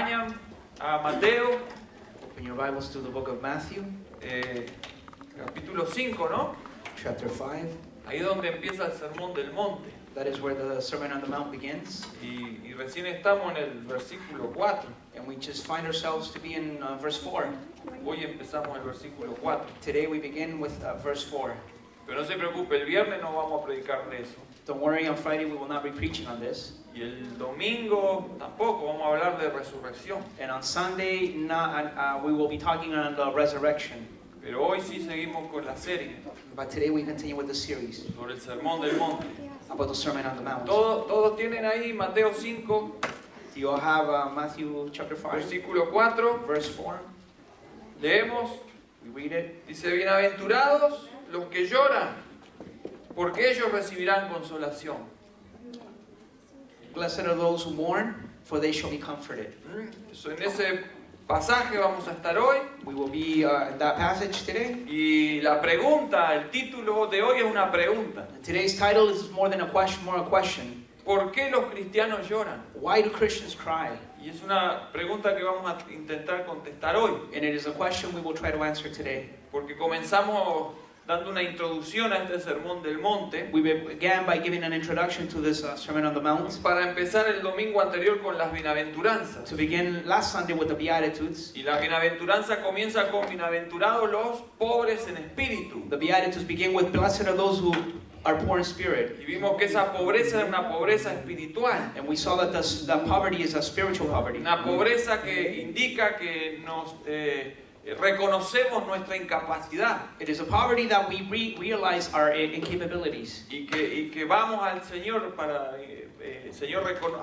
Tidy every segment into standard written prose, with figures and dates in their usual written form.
acompañan a Mateo, Open your Bibles to the book of Matthew, capítulo 5, ¿no? chapter 5. Ahí es donde empieza el Sermón del Monte. That is where the Sermon on the Mount begins. Y recién estamos en el versículo 4. And we just find ourselves to be in verse 4. Hoy empezamos el versículo 4. Today we begin with verse 4. Pero no se preocupe, el viernes no vamos a predicar de eso. Don't worry, on Friday we will not be preaching on this. Y el domingo tampoco, vamos a hablar de resurrección. And on Sunday we will be talking on the resurrection. Pero hoy sí seguimos con la serie But today we continue with the series sobre el Sermón del Monte. about the Sermon on the Mount. Todos tienen ahí Mateo 5, Do you all have Matthew chapter 5, versículo 4. verse 4? Leemos. We read it. Dice, bienaventurados los que lloran, porque ellos recibirán consolación. Blessed are those who mourn, for they shall be comforted. Eso, en ese pasaje vamos a estar hoy. We will be in that passage today. Y la pregunta, el título de hoy es una pregunta. Today's title is more than a question, more a question. ¿Por qué los cristianos lloran? Why do Christians cry? Y es una pregunta que vamos a intentar contestar hoy. And it is a question we will try to answer today. Porque comenzamos dando una introducción a este Sermón del Monte. We began by giving an introduction to this Sermon on the Mount. Para empezar el domingo anterior con las bienaventuranzas. To begin last Sunday with the Beatitudes. Y la bienaventuranza comienza con bienaventurados los pobres en espíritu. The Beatitudes begin with blessed are those who are poor in spirit. Y vimos que esa pobreza es una pobreza espiritual. And we saw that that poverty is a spiritual poverty. Una pobreza que indica que nos reconocemos nuestra incapacidad. It is a poverty that we realize our incapabilities. Y que vamos al Señor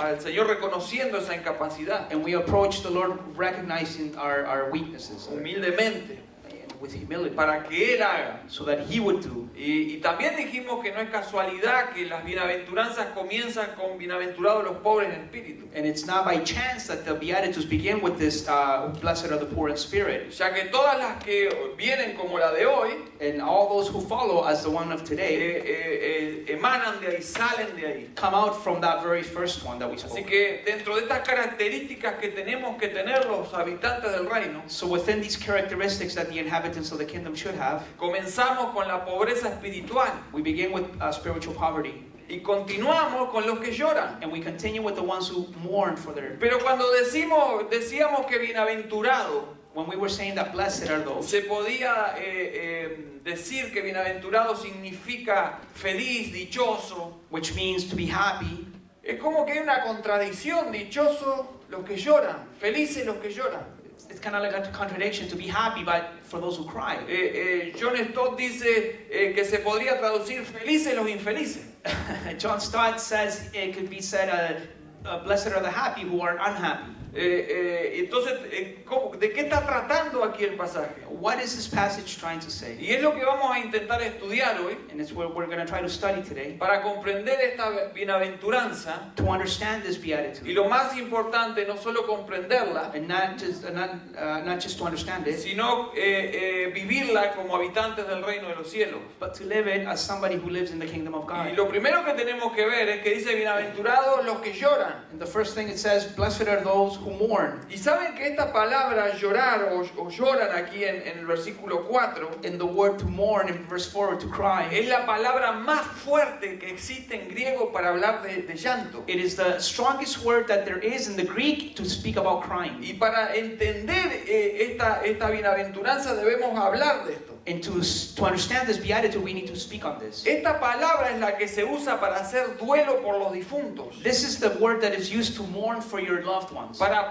al Señor reconociendo esa incapacidad. And we approach the Lord recognizing our weaknesses. Humildemente. With humility. Para que Él haga. So that He would do. Y también dijimos que no es casualidad que las bienaventuranzas comienzan con bienaventurados los pobres en espíritu. And it's not by chance that the Beatitudes begin with this, blessed are the poor in spirit. Ya que todas las que vienen como la de hoy, and all those who follow as the one of today, emanan de ahí, salen de ahí. come out from that very first one that we spoke. Así que dentro de estas características que tenemos que tener los habitantes del reino, So within these characteristics that the inhabitants of the kingdom should have, comenzamos con la pobreza espiritual. we begin with spiritual poverty. Y continuamos con los que lloran. And we continue with the ones who mourn for their... Pero cuando decíamos que bienaventurado, When we were saying that blessed are those, se podía decir que bienaventurado significa feliz, dichoso. which means to be happy, Es como que hay una contradicción, dichoso los que lloran, felices los que lloran. it's kind of like a contradiction to be happy, but for those who cry. John Stott dice que se podría traducir felices los infelices. John Stott says it could be said, blessed are the happy who are unhappy. Entonces, ¿de qué está tratando aquí el pasaje? What is this passage trying to say? Y es lo que vamos a intentar estudiar hoy And it's what we're going to try to study today para comprender esta bienaventuranza. to understand this Y beatitude. lo más importante, no solo comprenderla, And not just to understand it, sino vivirla como habitantes del reino de los cielos. but to live it as somebody who lives in the kingdom of Y God. lo primero que tenemos que ver es que dice bienaventurados los que lloran. And the first thing it says, blessed are those who mourn. Y saben que esta palabra llorar o lloran aquí en el versículo 4 In the word to mourn, in verse 4, to cry, es la palabra más fuerte que existe en griego para hablar de llanto. it is the strongest word that there is in the Greek to speak about crying. Y para entender esta bienaventuranza debemos hablar de esto. And to understand this beatitude, we need to speak on this. Esta palabra es la que se usa para hacer duelo por los difuntos. This is the word that is used to mourn for your loved ones. Para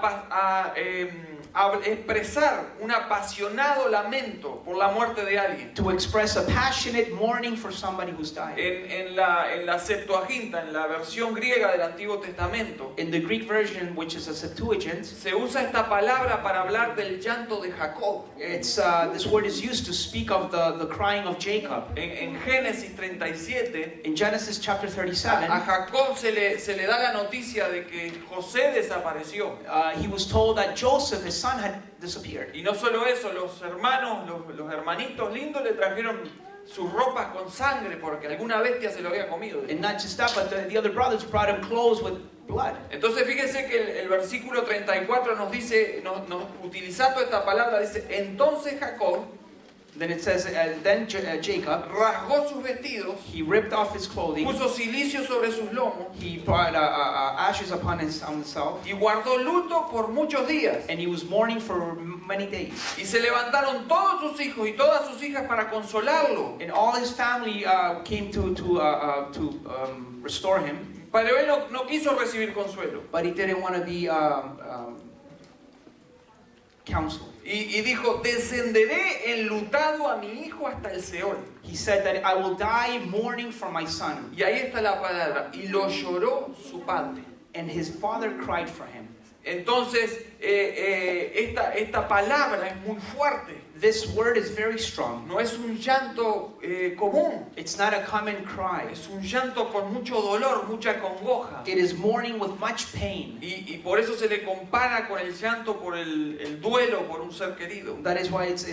expresar un apasionado lamento por la muerte de alguien. To express a passionate mourning for somebody who's died. En la Septuaginta, en la versión griega del Antiguo Testamento, In the Greek version, which is a Septuagint, se usa esta palabra para hablar del llanto de Jacob. it's this word is used to speak of the crying of Jacob. En Génesis 37, In Genesis chapter a 37, Jacob se le da la noticia de que José desapareció. he was told that Joseph, his son, had disappeared. Y no solo eso, los hermanos, los hermanitos lindos le trajeron sus ropas con sangre porque alguna bestia se lo había comido. And not just that, but the other brothers brought him clothes with blood. Entonces fíjense que el versículo 34 nos dice, utilizando esta palabra, dice, entonces Jacob Then it says, then Jacob, rasgó sus vestidos, he ripped off his clothing, puso silicio sobre sus lomos he brought ashes upon himself, y guardó luto por muchos días. and he was mourning for many days. Y se levantaron todos sus hijos y todas sus hijas para consolarlo. And all his family came to restore him, Pero él no quiso recibir consuelo. but he didn't want to be counseled. Y dijo, descenderé enlutado a mi hijo hasta el Seol. He said that I will die mourning for my son. Y ahí está la palabra. Y lo lloró su padre. And his father cried for him. Entonces, esta palabra es muy fuerte. This word is very strong. No es un llanto común. It's not a common cry. Es un llanto con mucho dolor, mucha congoja. It is mourning with much pain. Y por eso se le compara con el llanto por el duelo por un ser querido. That is why it's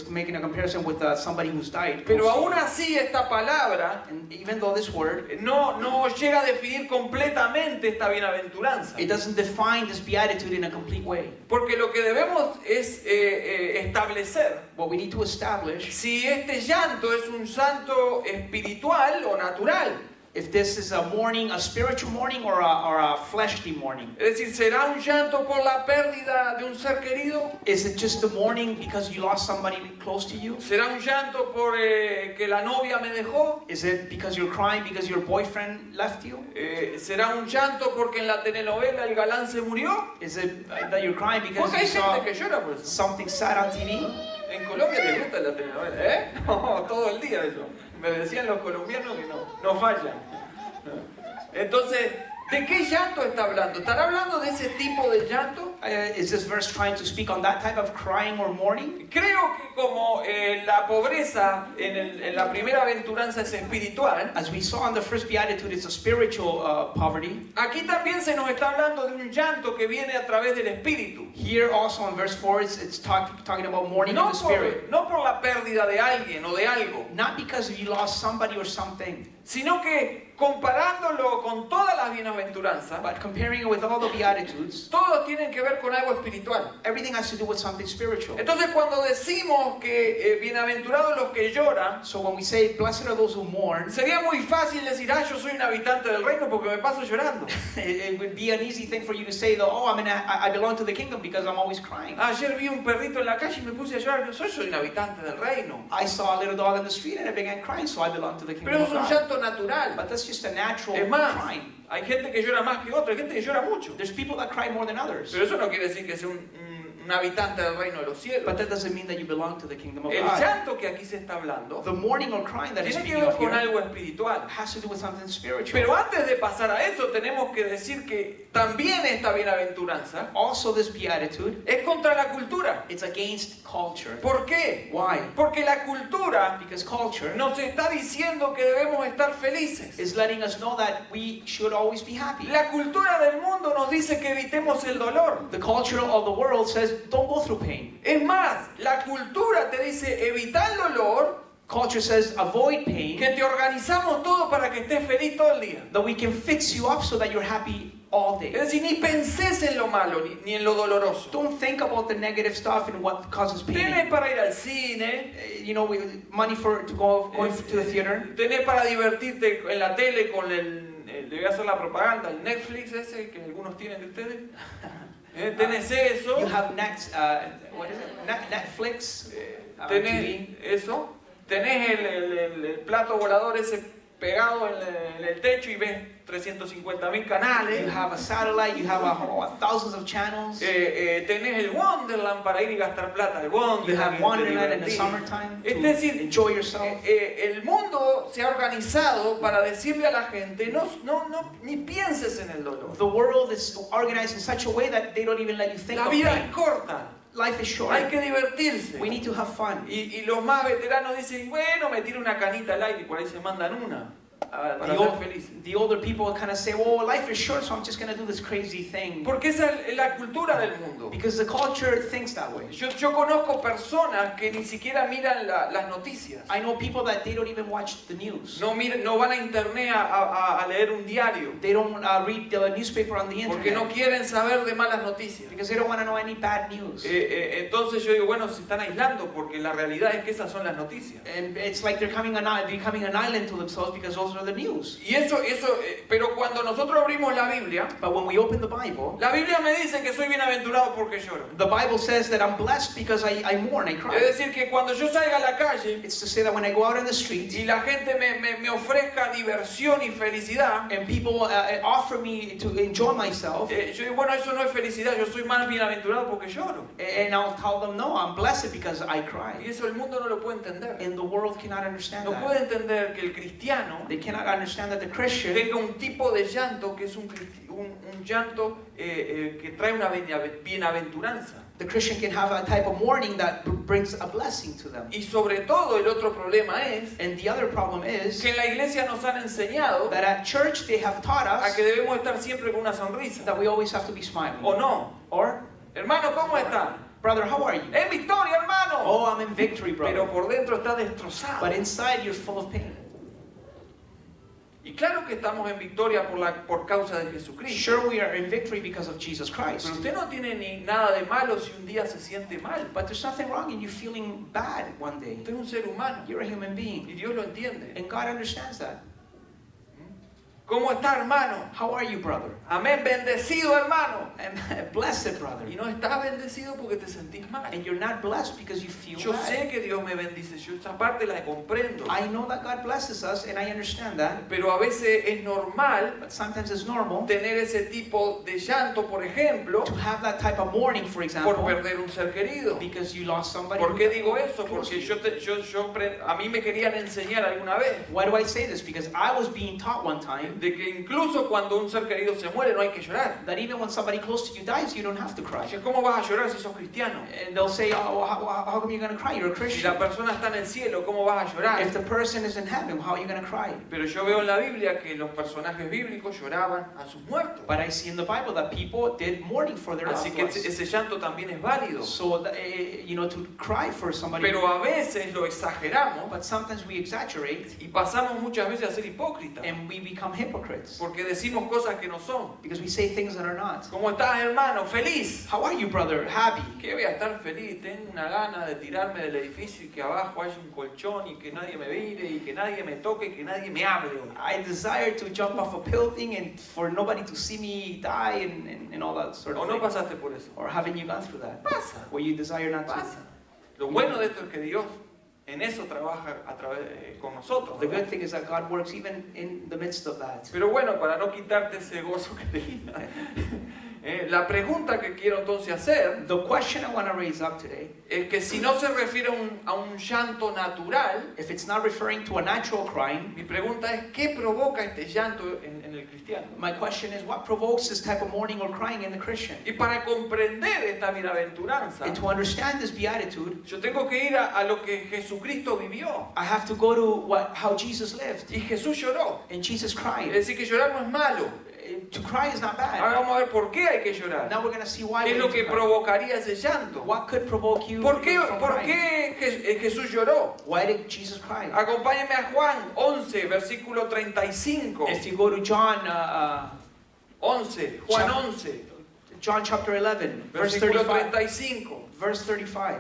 making a comparison with somebody who's died. Pero aún así esta palabra And even though this word, no llega a definir completamente esta bienaventuranza. it doesn't define this beatitude in a complete way. Porque lo que debemos es establecer What we need to establish, si este llanto es un llanto espiritual o natural. if this is a mourning, a spiritual mourning or a fleshly mourning. Es decir, ¿será un llanto por la pérdida de un ser querido? Is it just a mourning because you lost somebody close to you? ¿Será un llanto por que la novia me dejó? Is it because you're crying because your boyfriend left you? ¿Será un llanto porque en la telenovela el galán se murió? Is it that you're crying because Porque you hay saw gente que llora por eso. something sad on TV? En Colombia les gusta la telenovela, ¿eh? No, todo el día eso. Me decían los colombianos que no fallan. Entonces, ¿de qué llanto está hablando? ¿Estará hablando de ese tipo de llanto? Is this verse trying to speak on that type of crying or mourning? Creo que como la pobreza en la primera aventuranza es espiritual, As we saw in the first beatitude, it's a spiritual poverty. aquí también se nos está hablando de un llanto que viene a través del espíritu. Here also in verse 4, it's talking about mourning in No the spirit. por la pérdida de alguien o de algo, Not because you lost somebody or something, sino que comparándolo con todas las bienaventuranzas, but comparing it with all the beatitudes, todos tienen que ver con algo espiritual. everything has to do with something spiritual. Entonces cuando decimos que bienaventurados los que lloran, So when we say, blessed are those who mourn, sería muy fácil decir, yo soy un habitante del reino porque me paso llorando. it would be an easy thing for you to say, that, oh, I belong to the kingdom because I'm always crying. Ayer vi un perrito en la calle y me puse a llorar, soy un habitante del reino. I saw a little dog in the street and I began crying, so I belong to the kingdom Pero of es un God. llanto natural. But that's just a natural Es más, crying. hay gente que llora más que otra, hay gente que llora mucho. There's people that cry more than others. Pero eso no quiere decir que sea un habitante del reino de los cielos. But that doesn't mean that you belong to the kingdom of El God. llanto que aquí se está hablando The mourning or crying that is tiene que speaking ver of con here algo espiritual. has to do with something spiritual. Pero antes de pasar a eso, tenemos que decir que también esta bienaventuranza Also, this beatitude, es contra la cultura. it's against culture. ¿Por qué? Why? Porque la cultura Because culture nos está diciendo que debemos estar felices. is letting us know that we should always be happy. La cultura del mundo nos dice que evitemos el dolor. The culture of the world says, don't go through pain. Es más, la cultura te dice evita el dolor, Culture says, avoid pain, que te organizamos todo para que estés feliz todo el día. that we can fix you up so that you're happy all day. Es decir, ni penses en lo malo ni en lo doloroso. Don't think about the negative stuff and what causes pain. Tenés para ir al cine, Money to go to the theater. tenés para divertirte en la tele con le voy a hacer la propaganda, el Netflix ese que algunos tienen de ustedes. Tenés eso, You have Netflix, tenés TV. eso, tenés el plato volador ese pegado en el techo y ves 350.000 canales. You have a satellite. You have thousands of channels. Tenés el Wonderland para ir y gastar plata, el Wonderland. You have y Wonderland in the divertir. summertime Es to decir, enjoy yourself. el mundo se ha organizado para decirle a la gente, ni pienses en el dolor. The world is organized in such a way that they don't even let you think La of vida pain. es corta, Life is short. hay que divertirse. We need to have fun. Y los más veteranos dicen, bueno, me tiro una canita al aire y por ahí se mandan una. para ser felices. The older people kind of say, well, life is short, so I'm just going to do this crazy thing. Porque esa es la cultura del mundo. Because the culture thinks that way. Yo conozco personas que ni siquiera miran las noticias. I know people that they don't even watch the news. No van a internet a leer un diario. They don't read the newspaper on the internet. Porque no quieren saber de malas noticias. Because they don't want to know any bad news. Entonces yo digo, bueno, se están aislando porque la realidad es que esas son las noticias. And it's like they're becoming an island to themselves because those are the news. Y pero cuando nosotros abrimos la Biblia, But when we open the Bible, la Biblia me dice que soy bienaventurado porque lloro. the Bible says that I'm blessed because I mourn, I cry. Es decir, que cuando yo salga a la calle It's to say that when I go out in the street y la gente me ofrezca diversión y felicidad, and people offer me to enjoy myself, yo digo, bueno, eso no es felicidad, yo soy más bienaventurado porque lloro. and I'll tell them, no, I'm blessed because I Y cry. eso el mundo no lo puede entender. And the world cannot understand No that. puede entender que el cristiano They cannot understand that the Christian tenga un tipo de llanto que es un llanto que trae una bienaventuranza. The Christian can have a type of mourning that brings a blessing to them. Y sobre todo el otro problema es And the other problem is que en la iglesia nos han enseñado that at church they have taught a us que debemos estar siempre con una sonrisa. that we always have to be smiling. ¿O no? Or, Hermano, ¿cómo está? brother, how are you? ¡En victoria, hermano! Oh, I'm in victory, Pero brother. por dentro está destrozado. But inside you're full of pain. Y claro que estamos en victoria por causa de Jesucristo. Sure, we are in victory because of Jesus Christ. Pero usted no tiene ni nada de malo si un día se siente mal. But there's nothing wrong in you feeling bad one day. Usted es un ser humano You're a human being. y Dios lo entiende. And God understands that. ¿Cómo está, hermano? How are you, brother? Amén, bendecido, hermano. I'm blessed, brother. Y no estás bendecido porque te sentís mal. And you're not blessed because you feel Yo bad. sé que Dios me bendice, yo esa parte la comprendo. I know that God blesses us and I understand that. Pero a veces es normal But sometimes it's normal tener ese tipo de llanto, por ejemplo, to have that type of mourning, for por example, perder un ser querido. because you lost somebody. ¿Por qué who- digo eso? Porque a mí me querían enseñar alguna vez Why do I say this? Because I was being taught one time de que incluso cuando un ser querido se muere no hay que llorar. that even when somebody close to you dies, you don't have to cry. Dice, ¿cómo vas a llorar si sos cristiano? And they'll say, oh, how come you're going to cry? You're a Si Christian. la persona está en el cielo, ¿cómo vas a llorar? If the person is in heaven, how are you going to cry? Pero yo veo en la Biblia que los personajes bíblicos lloraban a sus muertos. But I see in the Bible that people did mourning for their Así loved que ones. ese llanto también es válido. So, to cry for somebody. Pero a veces lo exageramos But sometimes we exaggerate y pasamos muchas veces a ser hipócritas. and we become hypocrites. Porque decimos cosas que no son. Because we say things that are not. ¿Cómo estás, hermano? ¿Feliz? How are you, brother? Happy. ¿Qué voy a estar feliz? Tengo una gana de tirarme del edificio y que abajo haya un colchón y que nadie me mire y que nadie me toque y que nadie me hable hoy. I desire to jump off a building and for nobody to see me die and all that sort ¿O of no thing. pasaste por eso? Or haven't you gone through that? Pasa. Where you desire not Pasa. to? Lo bueno de esto es que Dios en eso trabaja con nosotros. The ¿verdad? good thing is that God works even in the midst of that. Pero bueno, para no quitarte ese gozo que tenía, la pregunta que quiero entonces hacer The question I want to raise up today, es que si no se refiere a un llanto natural, if it's not referring to a natural crying, mi pregunta es ¿qué provoca este llanto en el cristiano? my question is what provokes this type of mourning or crying in the Christian? Y para comprender esta bienaventuranza, And to understand this beatitude, yo tengo que ir a lo que Jesucristo vivió. I have to go to how Jesus lived. Y Jesús lloró. And Jesus Es cried. decir, que llorar no es malo. To cry is not Ahora bad. vamos a ver por qué hay que llorar. Now we're going to see why ¿Qué we es lo need que to cry. provocaría ese llanto? What could provoke you ¿Por qué, from por crying? qué Jesús lloró? Why did Jesus cry? Acompáñenme a Juan 11, versículo 35. If you go to John 11, Juan 11, John chapter 11, verse versículo 35. 35. Verse 35.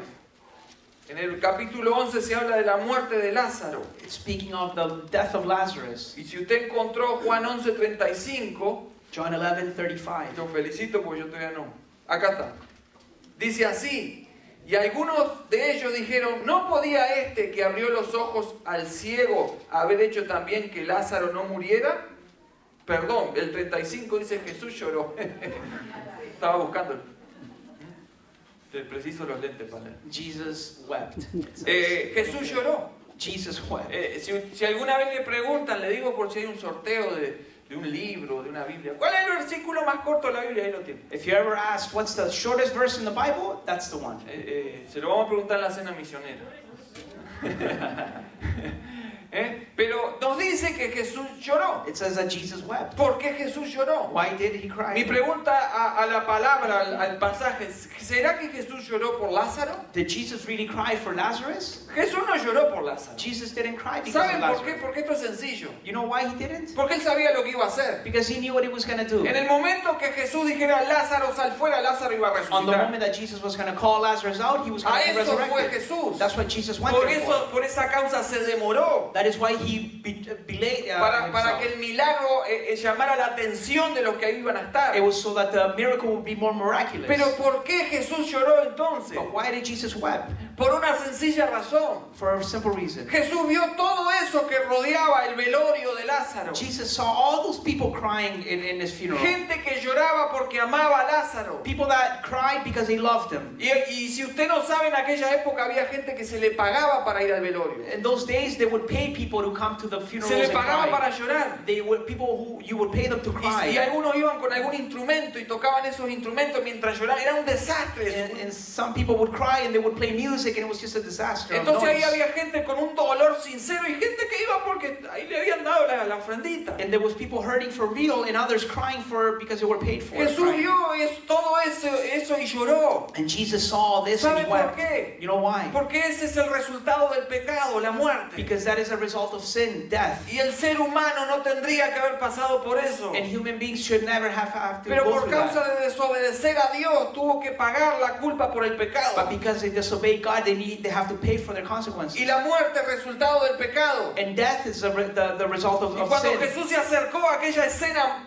En el capítulo 11 se habla de la muerte de Lázaro. It's speaking of the death of Lazarus. Y si usted encontró Juan 11, 35, John 11:35. lo felicito porque yo todavía no. Acá está. Dice así, y algunos de ellos dijeron, ¿no podía este que abrió los ojos al ciego haber hecho también que Lázaro no muriera? Perdón, el 35 dice Jesús lloró. Estaba buscándolo. Te preciso los lentes para leer. Jesus wept. it says. Jesús lloró. Jesus wept. Si alguna vez le preguntan, le digo por si hay un sorteo de un libro, de una Biblia. ¿Cuál es el versículo más corto de la Biblia? Ahí lo tiene. If you ever asked what's the shortest verse in the Bible, that's the one. Se lo vamos a preguntar en la cena misionera. Pero nos dice que Jesús lloró. It says that Jesus wept. ¿Por qué Jesús lloró? Why did he cry? Mi pregunta a la palabra, al pasaje, ¿será que Jesús lloró por Lázaro? Did Jesus really cry for Lazarus? Jesús no lloró por Lázaro. Jesus didn't cry because ¿Saben of por qué? Lazarus. Porque esto es sencillo. You know why he didn't? Porque él sabía lo que iba a hacer. Because he knew what he was going to do. En el momento que Jesús dijera Lázaro sal fuera, Lázaro iba a On the resucitar. moment that Jesus was going to call Lazarus out, he was going A to be eso fue resurrected. Jesús. That's what Jesus went Por there eso, for. por esa causa se demoró. That is why he delayed Para himself. que el milagro llamara la atención de los que ahí iban a estar. It was so that the miracle would be more miraculous. Pero ¿por qué Jesús lloró entonces? But why did Jesus weep? Por una sencilla razón. For a simple reason. Jesús vio todo eso que rodeaba el velorio de Lázaro. Jesus saw all those people crying in his funeral. Gente que lloraba porque amaba a Lázaro. People that cried because they loved him. Y si usted no sabe, en aquella época había gente que se le pagaba para ir al velorio. In those days, they would pay people to come to the funerals Se le and pagaba cry. para llorar. They were people who you would pay them to cry. Y algunos iban con algún instrumento y tocaban esos instrumentos mientras lloraban. Era un desastre eso. And some people would cry and they would play music and it was just a disaster. of Entonces ahí noise. había gente con un dolor sincero y gente que iba porque ahí le habían dado la ofrendita. And there was people hurting for real and others crying for because they were paid for. Jesús Crying. vio todo eso y lloró. And Jesus saw all this and ¿Sabe he por wept. qué? You know why? Porque ese es el resultado del pecado, la muerte. Because that is a result of sin, death. Y el ser humano no tendría que haber pasado por eso. And human beings should never have to Pero go por through causa that. de desobedecer a Dios tuvo que pagar la culpa por el But pecado. because they disobey God, they have to pay for their Y consequences. la muerte es resultado del pecado. And death is the result Y of cuando sin. Jesús se acercó a aquella escena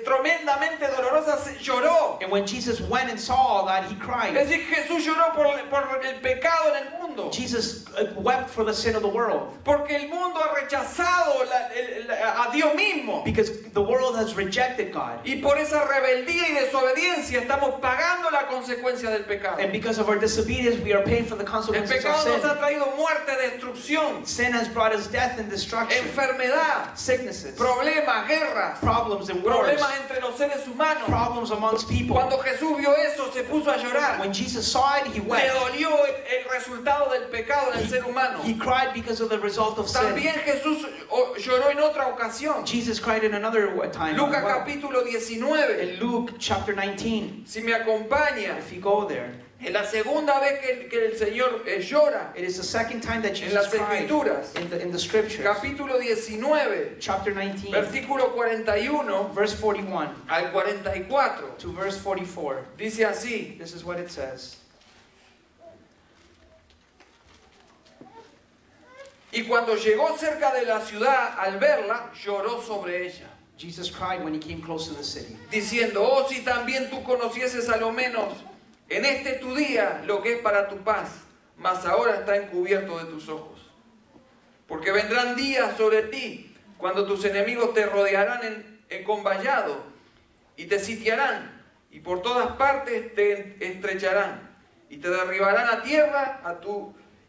tremendamente dolorosa, lloró. And when Jesus went and saw all that, he Es cried. decir, Jesús lloró por el pecado en el mundo. Jesus wept for the sin of the world. Porque el mundo ha rechazado a Dios mismo. Because the world has rejected God. Y por esa rebeldía y desobediencia estamos pagando la consecuencia del pecado. And because of our disobedience, we are paying for the El consequences of pecado nos ha sin. traído muerte, destrucción, Sin has brought us death and destruction, enfermedad, sicknesses, problemas, guerras, problems and wars, problemas entre los seres humanos. problems amongst people. Cuando Jesús vio eso, se puso a llorar. When Jesus saw it, he Le wept. dolió el resultado del pecado en el ser humano. He cried because of the result of sin. También Jesús lloró en otra ocasión. Jesus cried in another time. Lucas as well. capítulo 19. In Luke chapter 19, Si me acompaña, if you go there, es la segunda vez que el Señor llora it is the second time that en Jesus las cried Escrituras. in the scriptures. Capítulo 19, Chapter 19, versículo 41 verse 41 al 44. to verse 44. Dice así: This is what it says. y cuando llegó cerca de la ciudad, al verla, lloró sobre ella, Jesus cried when he came close to the city, diciendo: oh, si también tú conocieses a lo menos en este tu día lo que es para tu paz, mas ahora está encubierto de tus ojos. Porque vendrán días sobre ti cuando tus enemigos te rodearán con vallado y te sitiarán y por todas partes te estrecharán y te derribarán a tierra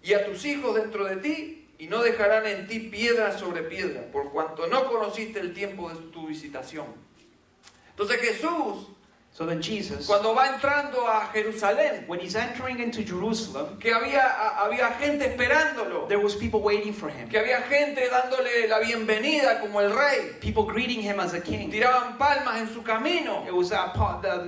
y a tus hijos dentro de ti, y no dejarán en ti piedra sobre piedra, por cuanto no conociste el tiempo de tu visitación. Entonces Jesús, So then Jesus, cuando va entrando a Jerusalén, when he's entering into Jerusalem, que había gente esperándolo, there was people waiting for him. que había gente dándole la bienvenida como el rey, People greeting him as a king. tiraban palmas en su camino, It was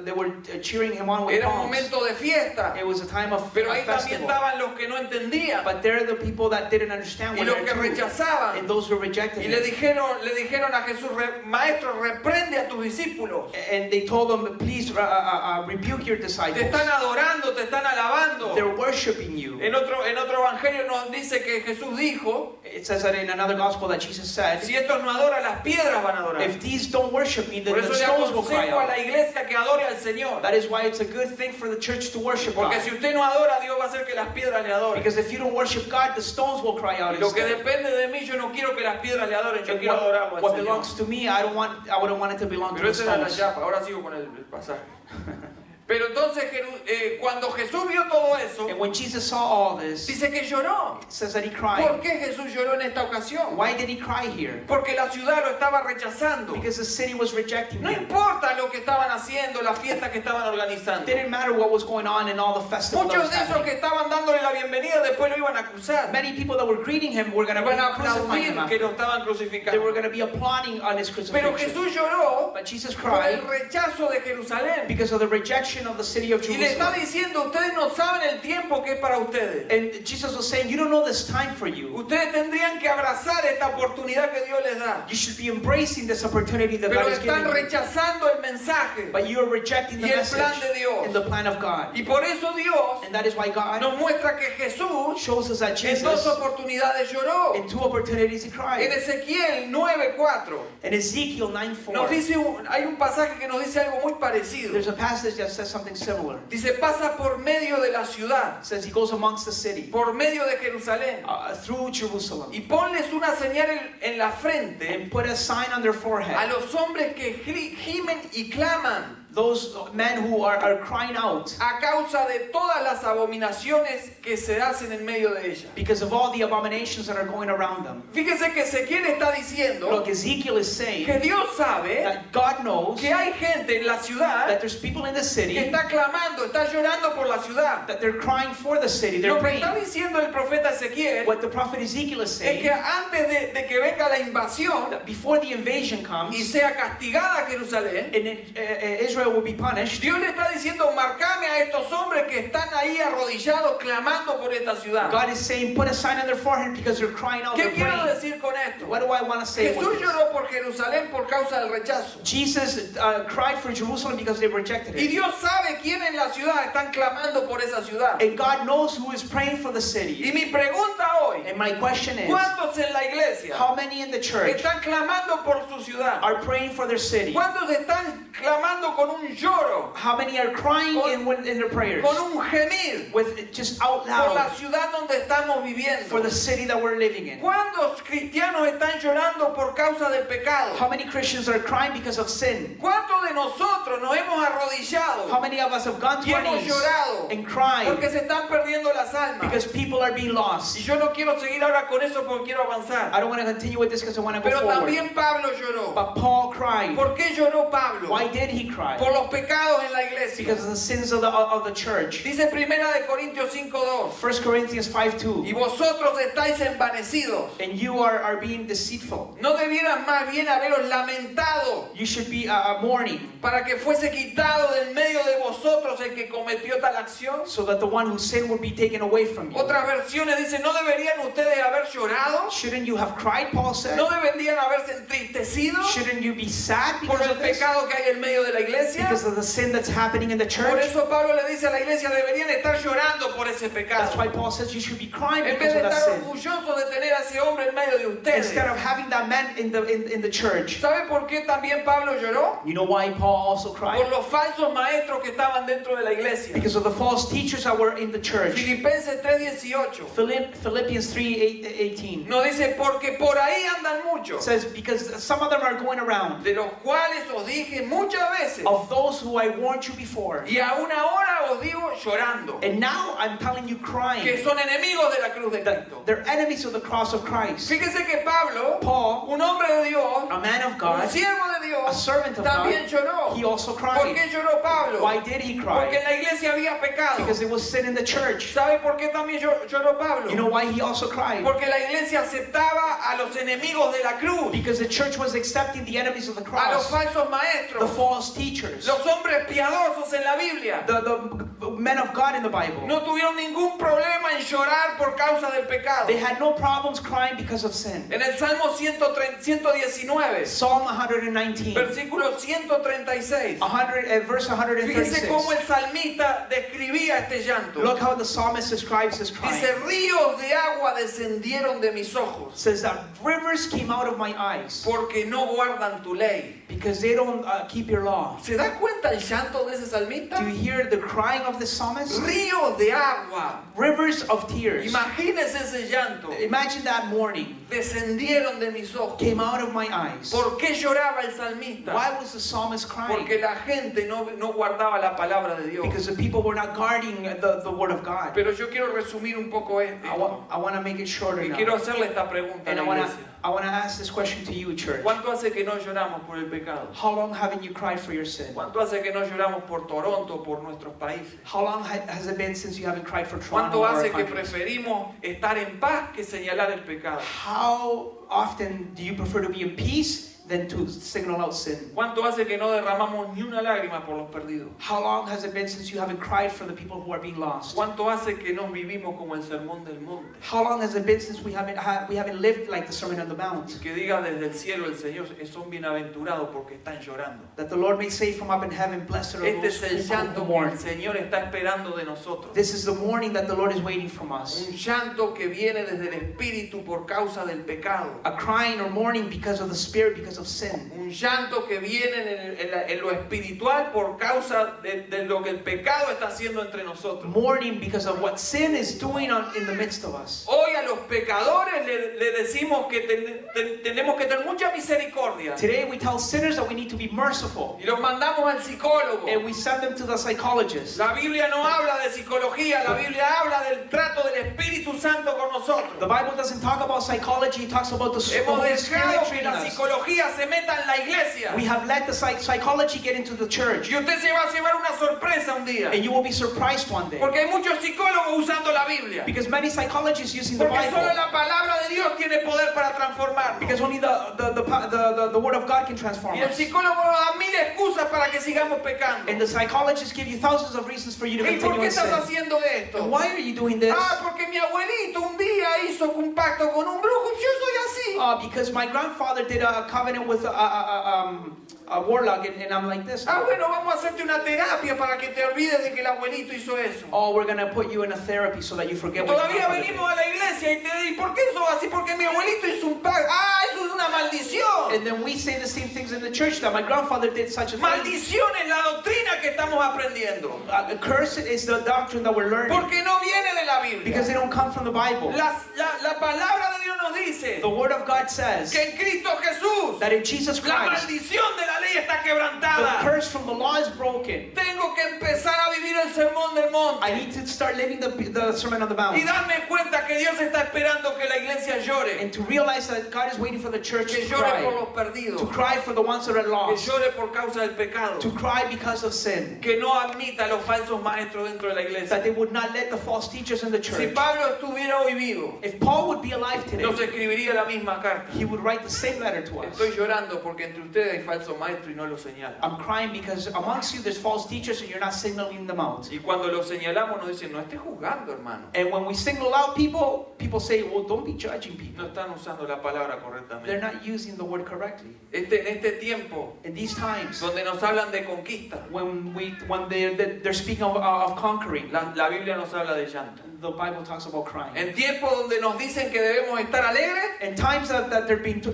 they were cheering him on with era un palms. momento de fiesta, It was a time of pero ahí también festival. estaban los que no entendían But there are the people that didn't understand y what los they're que doing, rechazaban, and those who rejected y le him. dijeron a Jesús: maestro, reprende a tus discípulos, And they told him, please rebuke your te disciples. están adorando, te están alabando. They're worshiping you. En otro evangelio nos dice que Jesús dijo: It says that in another gospel that Jesus said, si estos no adoran, las piedras van a adorar. if these don't worship me, then Por the eso le stones will cry aconsejo a la out. iglesia que adore al Señor. That is why it's a good thing for the church to worship Porque God. si usted no adora, Dios va a hacer que las piedras le adoren. Because if you don't worship God, the stones will cry out Y lo que instead. depende de mí, yo no quiero que las piedras le adoren, yo And quiero adorarlo al what Señor. belongs to me, I wouldn't want it to belong to Pero the esa era la stones. chapa, ahora sigo con el pasaje. Pero entonces cuando Jesús vio todo eso, eso, And when Jesus saw all this, it dice que lloró. says that he ¿Por cried. qué Jesús lloró en esta ocasión? Why did he cry here? Porque la ciudad lo estaba rechazando. Because the city was rejecting No him. importa lo que estaban haciendo, las fiestas que estaban organizando. It didn't matter what was going on in all the festivals that Muchos was de esos happening. que estaban dándole la bienvenida después lo iban a acusar. Many people that were greeting him were going to be Iban a crucifying him aplaudir que after. lo estaban They were crucificando. going to be applauding on his Pero crucifixion. Jesús lloró But Jesus por el cried rechazo de Jerusalén. because of the rejection of the city of Y le está Jerusalem. diciendo, ustedes no saben el tiempo que es para ustedes. And Jesus was saying, you don't know this time for you. Ustedes tendrían que abrazar esta oportunidad que Dios les da. You should be embracing this opportunity that Pero God is están giving you. rechazando el mensaje But you are rejecting the y el message plan de Dios. and the plan of God. Y por eso Dios And that is why God nos muestra que Jesús shows us that en dos Jesus, oportunidades lloró. in two opportunities, he En cried. Ezequiel 9:4 In Ezekiel nos 9:4, dice hay un pasaje que nos dice algo muy parecido. there's a passage that says something similar. Dice, pasa por medio de la ciudad, It says he goes amongst the city, por medio de Jerusalén, through Jerusalem, y ponles una señal en la frente and put a sign on their a forehead. los hombres que gimen y claman Those men who are crying out a causa de todas las abominaciones que se hacen en medio de ella. because of all the abominations that are going around them. Fíjese que Ezequiel está diciendo Look, Ezekiel is saying que Dios sabe that God knows que hay gente en la ciudad that there's people in the que city está clamando, está llorando por la ciudad. that they're crying for the city. They're Lo que praying. está diciendo el profeta Ezequiel What the prophet Ezekiel is es saying, que antes de que venga la invasión that before the invasion y comes sea castigada Jerusalén, and Israel will be punished, Dios le está diciendo, marcame a estos hombres que están ahí arrodillados clamando por esta ciudad. God is saying, put a sign on their forehead because they're crying out, they're ¿Qué quiero praying. decir con esto? What do I want to say with Jesús this? lloró por Jerusalén por causa del rechazo. Jesus cried for Jerusalem because they rejected Y it. Dios sabe quién en la ciudad están clamando por esa ciudad. And God knows who is praying for the Y city. mi pregunta hoy, And my question is, ¿cuántos en la iglesia how many in the church están clamando por su ciudad? are praying for their city? ¿Cuántos están clamando con un lloro, How many are crying in their prayers con un gemir with just out por la loud ciudad donde estamos viviendo? for the city that we're living in? ¿Cuántos cristianos están llorando por causa del pecado? How many Christians are crying because of sin? ¿Cuántos de nosotros nos hemos arrodillado How many of us have gone y to our hemos knees llorado and cried porque se están perdiendo las almas? because people are being Y lost? yo no quiero seguir ahora con eso porque quiero avanzar. I don't want to continue with this because I want to go Pero forward. también Pablo lloró. But Paul cried. ¿Por qué lloró Pablo? Why did he cry? Por los pecados en la iglesia. Because of the sins of the church. Dice Primera de Corintios 5:2. 1 Corinthians Y 5:2. vosotros estáis envanecidos. And you are being deceitful. No debieran más bien haberos lamentado You should be mourning, para que fuese quitado del medio de vosotros el que cometió tal acción. so that the one who sinned would be taken away from you. Otras versiones dicen, ¿no deberían ustedes haber llorado? Shouldn't you have cried, Paul said? ¿No deberían haberse entristecido Shouldn't you be sad por because el of this? pecado que hay en medio de la iglesia? Because of the sin that's happening in the Por church? eso Pablo le dice a la iglesia, deberían estar llorando por ese That's pecado. why Paul says you should be crying En because vez de of that estar sin. orgullosos de tener a ese hombre en medio de ustedes. Instead of having that man in the church. ¿Sabe por qué también Pablo lloró? You know why Paul also Por cried? los falsos maestros que estaban dentro de la iglesia. Because of the false teachers that were in the church. Filipenses 3:18 Philippians 3:18 nos dice, porque por ahí andan muchos, says, because some of them are going around, de los cuales os dije muchas veces, of those who I warned you before. y aún ahora os digo llorando, And now I'm telling you que crying. son enemigos de la cruz de Cristo. They're enemies of the cross of Christ. Fíjese que Pablo, Paul, un hombre de Dios, a man of un God, siervo de a Dios, servant of también God, lloró. he also ¿Por cried. qué lloró Pablo? Why did he Porque en cry? la iglesia había pecado. Because it was sin in the church. ¿Sabe por qué también lloró Pablo? You know why he also cried? Porque la iglesia aceptaba a los enemigos de la cruz, Because the church was accepting the enemies of the a los cross, falsos the maestros, false teachers, los hombres piadosos en la Biblia. the men of God in the Bible. No tuvieron ningún problema en llorar por causa del pecado. They had no problems crying because of sin. En el Salmo 119, Psalm 119, versículo 136, verse fíjese 136. cómo el salmista describía este llanto. Look how the psalmist describes his crying. Dice, ríos de agua descendieron de mis ojos, Says that rivers came out of my eyes porque no guardan tu ley. because they don't keep your law. ¿Se da cuenta cuenta el llanto de ese salmista? Do you hear the crying of the psalmist? Ríos de agua. Rivers of tears. Imagínese ese llanto. Imagine that morning Descendieron de mis ojos. came out of my eyes. ¿Por qué lloraba el salmista? Why was the psalmist Porque crying? la gente no guardaba la palabra de Dios. Because the people were not guarding the word of God. Pero yo quiero resumir un poco esto. I want to make it shorter Y now. quiero hacerle esta pregunta a And la iglesia. I want to ask this question to you, church. ¿Cuánto hace que no lloramos por el pecado? How long haven't you cried for your sin? ¿Cuánto hace que no lloramos por Toronto, por nuestros países? How long has it been since you haven't cried for Toronto ¿Cuánto or hace our que countries? preferimos estar en paz que señalar el pecado? How often do you prefer to be in peace than to signal out sin? ¿Cuánto hace que no derramamos ni una lágrima por los perdidos? How long has it been since you haven't cried for the people who are being lost? ¿Cuánto hace que nos vivimos como el sermón del monte? How long has it been since we haven't lived like the Sermon on the Mount? Que diga desde el cielo el Señor, son bienaventurados porque están llorando. That the Lord may say from up in heaven, blessed are Este those es el people llanto who que mourn. el Señor está esperando de nosotros. This is the mourning that the Lord is waiting from us. Un llanto que viene desde el Espíritu por causa del pecado. A crying or mourning because of the Spirit, because of sin. Un llanto que viene en lo espiritual por causa de lo que el pecado está haciendo entre nosotros. Mourning because of what sin is doing in the midst of us. Hoy a los pecadores le decimos que tenemos que tener mucha misericordia. Today we tell sinners that we need to be merciful. Y los mandamos al psicólogo. And we send them to the psychologist. La Biblia no habla de psicología, la Biblia habla del trato del Espíritu Santo con nosotros. The Bible doesn't talk about psychology, it talks about the Hemos Holy Spirit dejado que treating la us. psicología se meta en la iglesia. We have let the psychology get into the church. Y usted se va a llevar una sorpresa un día. And you will be surprised one day. Porque hay muchos psicólogos usando la Biblia. Because many psychologists using the Porque solo Bible. la palabra de Dios tiene poder para transformarnos. Because only the word of God can transform Y el us. psicólogo nos da mil excusas para que sigamos pecando. And the psychologists give you thousands of reasons for you to ¿Y por continue qué in sin. estás haciendo esto? And why are you doing this? Ah, porque mi abuelito un día hizo un pacto con un brujo. Yo soy así. Because my grandfather did a covenant with a warlock, and I'm like this. Ah, bueno, vamos a hacerte una terapia para que te olvides de que el abuelito hizo eso. Oh, we're gonna put you in a therapy so that you forget what your Todavía grandfather venimos did. a la iglesia y te digo, ¿y por qué eso así? Porque mi abuelito hizo un pacto. Ah, eso es una maldición. And then we say the same things in the church that my grandfather did such a thing. Maldición es la doctrina que estamos aprendiendo. A curse is the doctrine that we're learning Porque no viene de la Biblia. because they don't come from the Bible. La palabra de Dios nos dice The Word of God says que en Cristo Jesús that in Jesus la Christ, maldición de la ley está the quebrantada. curse from the law is broken. Tengo que empezar a vivir el sermón del monte I need to start living the Sermon on the y Mount darme cuenta que Dios está esperando que la iglesia llore, and to realize that God is waiting for the church que to llore por cry, los perdidos, to cry for the ones that are que lost, llore por causa del pecado, to cry because of sin, que no admita a los falsos maestros dentro de la that iglesia. they would not let the false teachers in the Si church. Pablo estuviera hoy vivo, If Paul would be alive today, nos escribiría la misma carta. he would write the same letter to us. Estoy llorando porque entre ustedes hay falsos maestros y no lo señalan. I'm crying because amongst you there's false teachers and you're not signaling them out. Y cuando lo señalamos nos dicen, no estés juzgando, hermano. And when we single out people, people say, well, don't be judging people. No están usando la palabra They're correctamente. not using the word correctly. En este tiempo In these times, donde nos hablan de conquista, when they're speaking of conquering, la Biblia nos habla de llanto. the Bible talks about crying. En tiempos donde nos dicen que debemos estar alegres, In times that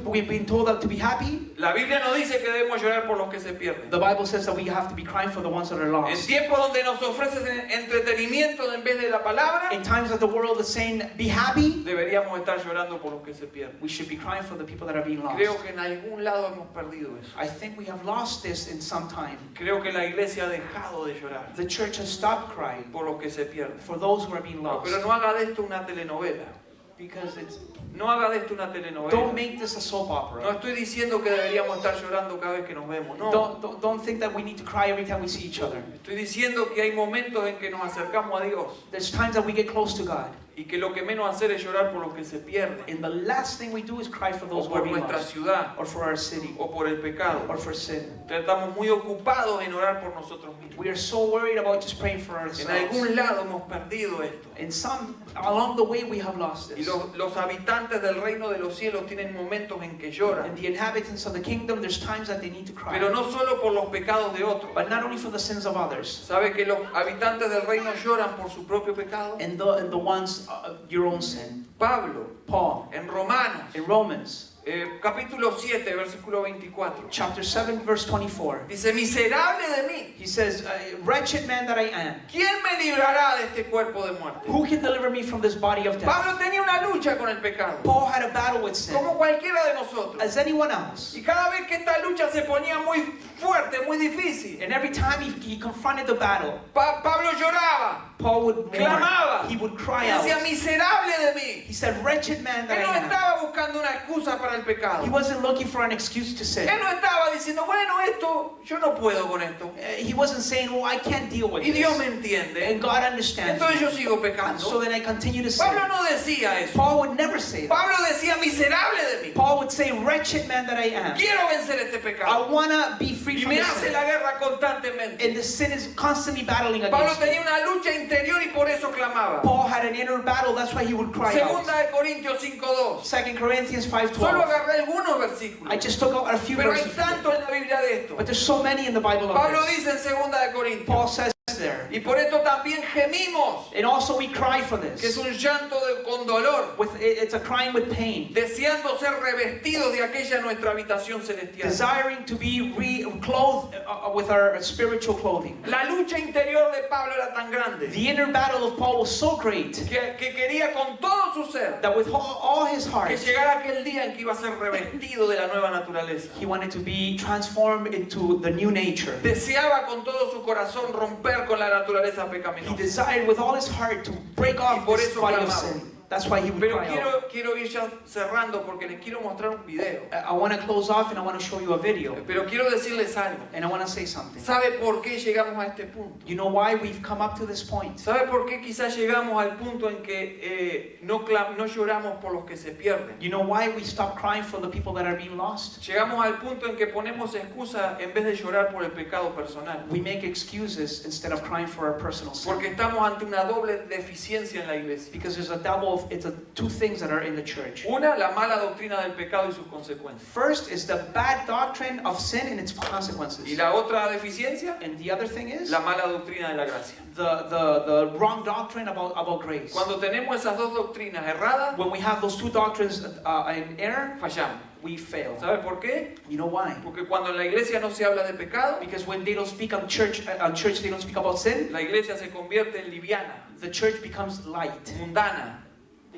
we've been told that to be happy, la Biblia nos dice que debemos llorar por los que se pierden. the Bible says that we have to be crying for the ones that are En lost. tiempos donde nos ofrecen entretenimiento en vez de la palabra, In times that the world is saying, be happy, deberíamos estar llorando por los que se pierden. we should be crying for the people that are being lost. Creo que en algún lado hemos perdido eso. I think we have lost this in some time. Creo que la iglesia ha dejado de llorar The church has stopped crying por los que se pierden. for those who are being No, lost. pero no haga de esto una telenovela. Because it's, No haga de esto una don't telenovela. make this a soap No opera. estoy diciendo que deberíamos estar llorando cada vez que nos vemos. No. Don't think that we need to cry every time we see each other. Estoy diciendo que hay momentos en que nos acercamos a Dios There's times that we get close to God. y que lo que menos hacer es llorar por los que se pierden, And the last thing we do is cry for those o who are por being nuestra lost. ciudad, Or for our city. o por el pecado. Or for sin. Estamos muy ocupados en orar por nosotros mismos. We are so worried about just praying for En ourselves. algún lado hemos perdido esto. And along the way we have lost Y this. los habitantes del reino de los cielos tienen momentos en que lloran, And the inhabitants of the kingdom, there's times that they need to cry. pero no solo por los pecados de otros. But not only for the sins of others. ¿Sabe que los habitantes del reino lloran por su propio pecado? And the ones, your own sin. Pablo, Paul, en Romanos, in Romans, capítulo 7, versículo 24. Chapter 7, verse 24. Dice, miserable de mí. He says, wretched man that I am. ¿Quién me librará de este cuerpo de muerte? Who can deliver me from this body of death? Pablo tenía una lucha con el pecado, Paul had a battle with sin, como cualquiera de nosotros. as anyone else. Y cada vez que esta lucha se ponía muy fuerte, muy difícil, And every time he confronted the battle, Pablo lloraba, Paul would mourn. clamaba, He would y cry out. decía, miserable de mí. He said, wretched man that Él no I am. estaba buscando una excusa para el pecado. He wasn't looking for an excuse to sin. Él no estaba diciendo, bueno, esto, yo no puedo con esto. He wasn't saying, well, I can't deal with Y Dios me this. entiende. And God understands Entonces me. yo sigo So pecando. then I continue to sin. Pablo no decía eso. Paul would never say that. Pablo decía, miserable de mí. Paul would say, wretched man that I am. Quiero vencer este I pecado. want to be free Y from me this hace sin. la guerra constantemente. And the sin is constantly battling Pablo against me. tenía una lucha interior y por eso clamaba. Paul had an inner battle, that's why he would cry Segunda out. de Corintios 5:2. 2 Corinthians Solo 5:12. agarré algunos versículos. I just took out a few Pero hay verses, from it. tanto en la Biblia de esto. But there's so many in the Bible of Pablo this. dice en Segunda de Corintios. Paul says there. Y por esto también gemimos, And also we cry for que es this. un llanto con dolor, It's a crying with pain. deseando ser revestidos de aquella nuestra habitación celestial. Desiring to be clothed with our spiritual clothing. La lucha interior de Pablo era tan grande The inner battle of Paul was so great que quería con todo su ser that with all his heart, que llegara aquel día en que iba a ser revestido de la nueva naturaleza. he wanted to be transformed into the new nature. Deseaba con todo su corazón romper con la naturaleza He pecaminosa. desired with all his heart to break off por this eso body of clamaba. sin. That's why he would Pero cry out. quiero ir ya cerrando porque les quiero mostrar un video. I want to close off and I want to show you a video. Pero quiero decirles algo. And I want to say something. ¿Sabe por qué llegamos a este punto? You know why we've come up to this point? ¿Sabe por qué quizás llegamos al punto en que no lloramos por los que se pierden? You know why we stop crying for the people that are being lost? Llegamos al punto en que ponemos excusas en vez de llorar por el pecado personal. We make excuses instead of crying for our personal sin. Porque estamos ante una doble deficiencia en la iglesia. Because there's two things that are in the church. Una, la mala doctrina del pecado y sus consecuencias. First is the bad doctrine of sin and its consequences. Y la otra deficiencia, And the other thing is la mala doctrina de la gracia. the wrong doctrine about grace. Cuando tenemos esas dos doctrinas erradas, When we have those two doctrines in error, fallamos. we fail. ¿Sabe por qué? You know why? Porque cuando en la iglesia no se habla de pecado, Because when they don't speak on church they don't speak about sin. la iglesia se convierte en liviana, The church becomes light, mundana,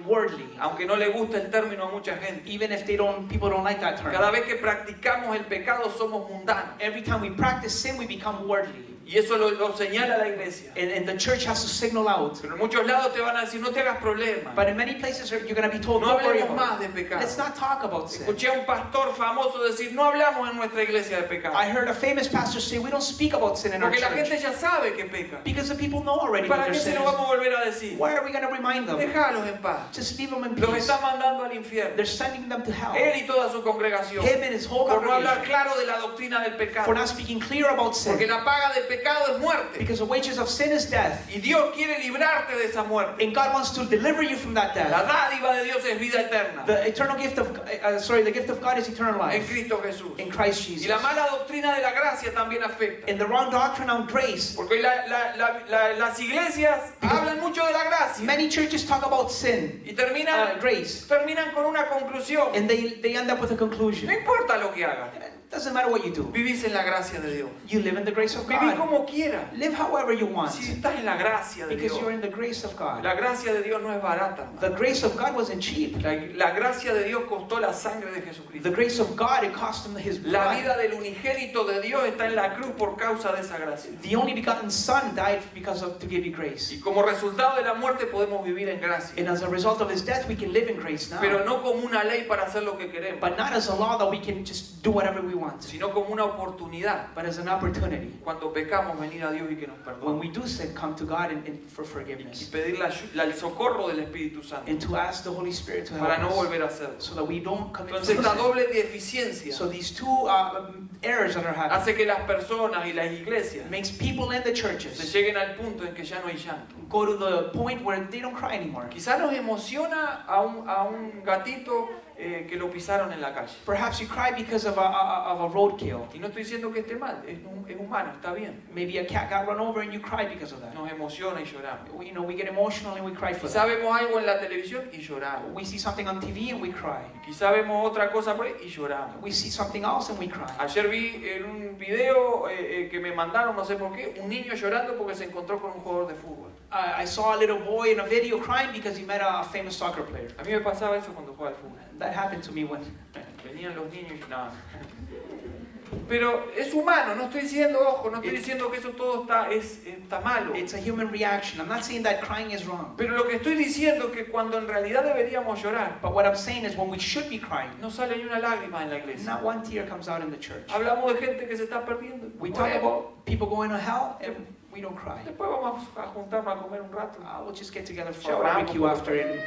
worldly. aunque no le gusta el término a mucha gente. Even if people don't like that term. Cada vez que practicamos el pecado somos mundanos. Every time we practice sin, we become worldly. Y eso lo señala la iglesia. And the church has to signal out. Pero en muchos lados te van a decir, no te hagas problema. But in many places, you're going to be told, No don't worry hablemos about más it. de pecado. Let's not talk about sin. Escuché a un pastor famoso decir, no hablamos en nuestra iglesia de pecado. I heard a famous pastor say, we don't speak about sin in our Porque la gente church. ya sabe que peca. Because the people know already what ¿Para their qué se sin lo is. vamos a volver a decir? Why are we going to remind them? Déjalos en paz. Just leave them in Los peace. está mandando al infierno. They're sending them to hell. Él y toda su congregación. Him and his whole Por no hablar congregation. claro de la doctrina del For pecado. not speaking clear about Porque sin. la paga del pecado es muerte. Because the wages of sin is death. Y Dios quiere librarte de esa muerte. And God wants to deliver you from that La death. dádiva de Dios es vida eterna. The eternal gift of, the gift of God is eternal En life Cristo Jesús. in Christ Y Jesus. la mala doctrina de la gracia también afecta. And the wrong doctrine on grace. Porque las iglesias hablan mucho de la gracia. Many churches talk about sin, Y terminan con una conclusión. and they end up with a conclusion. No importa lo que hagas. It doesn't matter what you do. Vivís en la gracia de Dios. You live in the grace of Vivís God. como quieras. Live however you want. Si estás en la gracia de Because Dios. you're in the grace of God. La gracia de Dios no es barata. The grace of God wasn't cheap. La gracia de Dios costó la sangre de Jesucristo. The grace of God, it cost him his La blood. vida del unigénito de Dios está en la cruz por causa de esa gracia. The only begotten Son died to give you grace. Y como resultado de la muerte podemos vivir en gracia. And as a result of his death, we can live in grace now. Pero no como una ley para hacer lo que queremos, But not as a law that we can just do whatever we want. sino como una oportunidad. But as an opportunity. Cuando pecamos, venir a Dios y que nos When perdone. we do sin, come to God for Y forgiveness. pedir el socorro del Espíritu Santo And to ask the Holy Spirit to help para no us. volver a hacerlo. So that we don't commit Entonces esta sin. doble deficiencia So these two errors that are happening hace que las personas y las iglesias makes people in the se churches lleguen al punto en que ya no hay llanto. go to the point where they don't cry anymore. Quizás nos emociona a un gatito que lo pisaron en la calle. Perhaps you cry because of a roadkill. Y no estoy diciendo que esté mal, es humano, está bien. Maybe a cat got run over and you cry because of that. Nos emociona y lloramos. We get emotional and we cry for Quizá that. vemos algo en la televisión y lloramos. We see something on TV and we cry. Quizá vemos otra cosa por ahí y lloramos. We see something else and we cry. Ayer vi en un video que me mandaron, no sé por qué, un niño llorando porque se encontró con un jugador de fútbol. I saw a little boy in a video crying because he met a famous soccer player. A mí me pasaba eso cuando jugaba al fútbol. That happened to me when. Venían los niños y nada. Pero es humano, no estoy diciendo, ojo, no estoy diciendo que eso todo está malo. It's a human reaction. I'm not saying that crying is wrong. Pero lo que estoy diciendo es que cuando en realidad deberíamos llorar, But what I'm saying is when we should be crying, no sale ni una lágrima en la iglesia. not one tear comes out in the church. Hablamos de gente que se está perdiendo. We talk about people going to hell and we don't cry. Después vamos a juntarnos a comer un rato. We'll just get together for a Lloramos barbecue por- after it.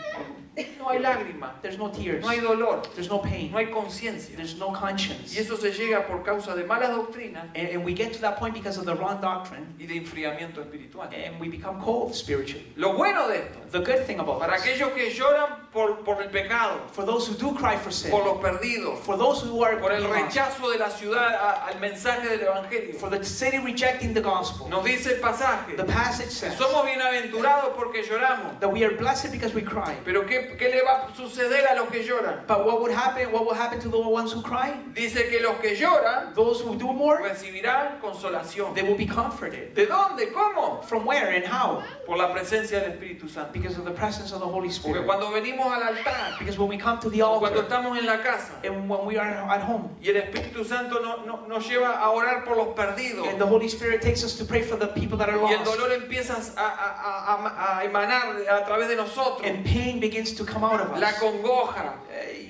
No hay lágrima, There's no tears. no hay dolor, There's no pain. no hay conciencia. There's no conscience. Y eso se llega por causa de malas doctrinas And we get to that point because of the wrong doctrine y de enfriamiento espiritual. and we become cold spiritually. Lo bueno de esto, The good thing about para this, aquellos que lloran por el pecado, for those who do cry for sin, por los perdidos, for those who are por el being lost, rechazo de la ciudad al mensaje del Evangelio, for the city rejecting the gospel, nos dice el pasaje, the passage que says somos bienaventurados porque lloramos. that we are blessed because we cry. Pero ¿qué le va a suceder a los que lloran? But what would happen? What will happen to the ones who cry? Dice que los que lloran Those who do more, recibirán consolación. they will be comforted. ¿De dónde? ¿Cómo? From where and how? Por la presencia del Espíritu Santo. Because of the presence of the Holy Porque Spirit. cuando venimos al altar, Because when we come to the o cuando altar estamos en la casa, and when we are at home, y el Espíritu Santo nos lleva a orar por los perdidos, and the Holy Spirit takes us to pray for the people that are y el lost, dolor empieza a emanar a través de nosotros, and pain begins to come out of la us, congoja,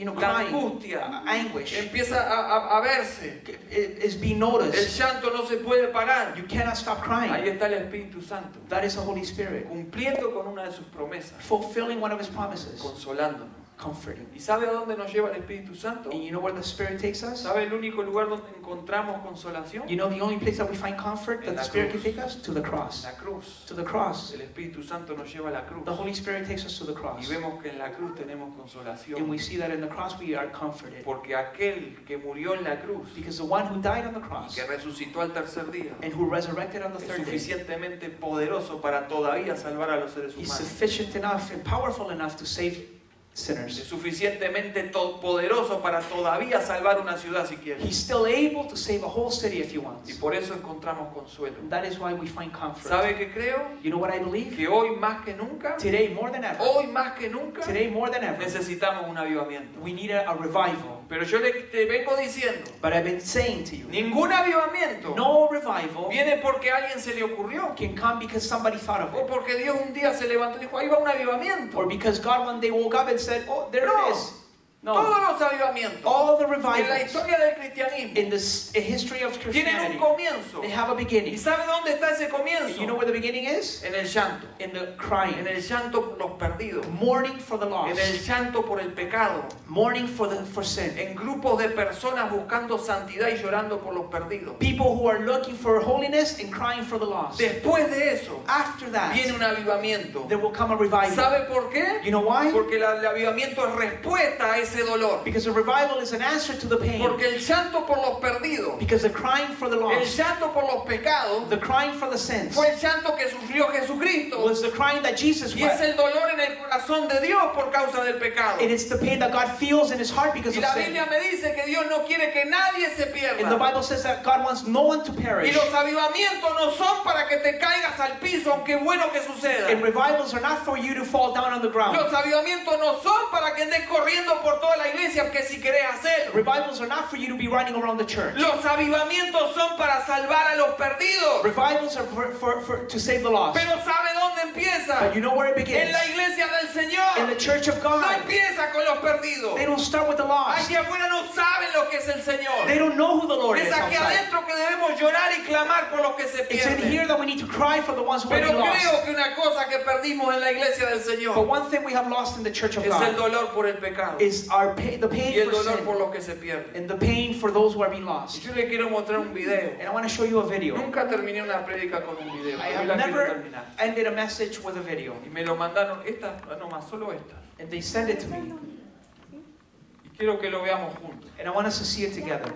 la crying, angustia, anguish, empieza a verse, it is being el noticed. llanto no se puede parar. You cannot stop Ahí crying. está el Espíritu Santo, That is the Holy Spirit, cumpliendo con una de sus promesas, fulfilling one of His promises, consolándonos. comforting. ¿Y sabe a dónde nos lleva el Espíritu Santo? And you know where the Spirit takes us? ¿Sabe el único lugar donde encontramos consolación? You know the only place that we find comfort that En the la Spirit can cruz. take us? To the cross. La cruz. To the cross. El Espíritu Santo nos lleva a la cruz. The Holy Spirit takes us to the Y cross. vemos que en la cruz tenemos And consolación. we see that in the cross we are comforted. Porque aquel que murió en la cruz Because the one who died on the y cross que resucitó al tercer día and who resurrected on the es third day suficientemente poderoso para todavía salvar a los seres is humanos. sufficient enough and powerful enough to save Es sinners. suficientemente poderoso para todavía salvar una ciudad si quiere. He's still able to save a whole city if he Y wants. por eso encontramos consuelo. And that is why we find comfort. ¿Sabe qué creo? You know what I believe? Que hoy más que nunca, Today more than ever, hoy más que nunca, today more than ever, necesitamos un avivamiento. we need a revival. Pero yo te vengo diciendo, But I've been saying to you, ningún avivamiento no revival viene porque a alguien se le ocurrió. can come because somebody thought of O it. porque Dios un día se levantó y dijo, ahí va un avivamiento. Or because God one day woke up and said, oh, there No. it is. No. Todos los avivamientos All the en la revivals historia del cristianismo in the history of tienen un Christianity, comienzo. they have a ¿Y beginning. sabe dónde está ese comienzo? You know where the beginning is? En el llanto. In the En crying. el llanto por los perdidos. Mourning for the En el lost. llanto por el pecado. Mourning for sin. En grupos de personas buscando santidad y llorando por los perdidos. People who are looking for holiness and crying for the lost. Después de eso, After that, viene un avivamiento. there will come a revival. ¿Sabe por qué? You know why? Porque el avivamiento es respuesta a ese dolor. Because the revival is an answer to the pain. Porque el llanto por los perdidos, Because the crying for the el lost, llanto por los pecados, the crying for the sins, fue el llanto que sufrió Jesucristo. was the crying that Jesus Y es wept. el dolor en el corazón de Dios por causa del pecado. And it's the pain that God feels in His heart because Y of la sin. Biblia me dice que Dios no quiere que nadie se And the pierda. Bible says that God wants no one to Y perish. los avivamientos no son para que te caigas al piso, aunque bueno que suceda. And revivals are not for you to fall down on the ground. Los avivamientos no son para que andes corriendo por toda la iglesia, aunque si querés hacerlo. Revivals are not for you to be running around the church. Los avivamientos son para salvar a los perdidos. Revivals are to save the lost. Pero ¿sabe dónde empieza? But you know where it En begins? la iglesia del In Señor. the church of No God. empieza con los perdidos. They don't start with the lost. Allí afuera no saben lo que es el Señor. They don't know who the Lord is Es aquí outside. adentro que debemos llorar y clamar por los que se It's in pierden. here that we need to cry for the ones who are Pero being creo lost. que una cosa que perdimos en la iglesia del But Señor one thing we have lost in the church of es el God dolor por el pecado is our the y pain el for dolor por sin los que se pierden. and the pain for those who are being Y lost. yo le quiero mostrar un video. And I want to show you a video. Nunca terminé una prédica con un video. I Hoy have la quiero never terminar. ended a message with a video. Y me lo mandaron, estas, no más, solo estas. And they sent it to me. Y Quiero que lo veamos juntos. And I want us to see it together.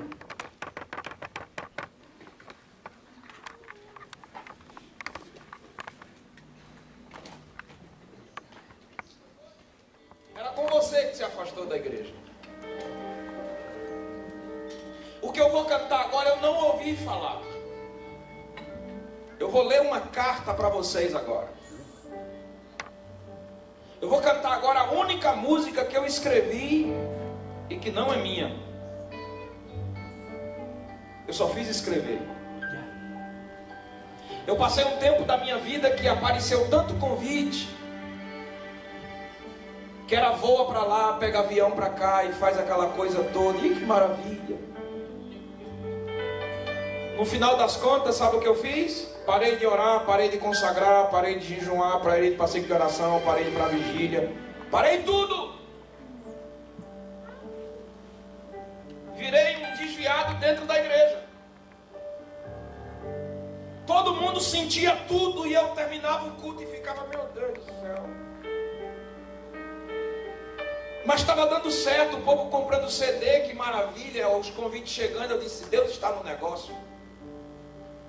Era com você que se afastou da igreja. O que eu vou cantar agora eu não ouvi falar. Eu vou ler uma carta para vocês agora. Eu vou cantar agora a única música que eu escrevi e que não é minha. Eu só fiz escrever. Eu passei um tempo da minha vida que apareceu tanto convite, que era voa para lá, pega avião para cá e faz aquela coisa toda. E que maravilha. No final das contas, sabe o que eu fiz? Parei de orar, parei de consagrar, parei de jejuar, parei de passeio de oração, parei de ir para a vigília. Parei tudo. Virei um desviado dentro da igreja. Todo mundo sentia tudo e eu terminava o culto e ficava, meu Deus do céu. Mas estava dando certo, o povo comprando CD, que maravilha, os convites chegando, eu disse, Deus está no negócio.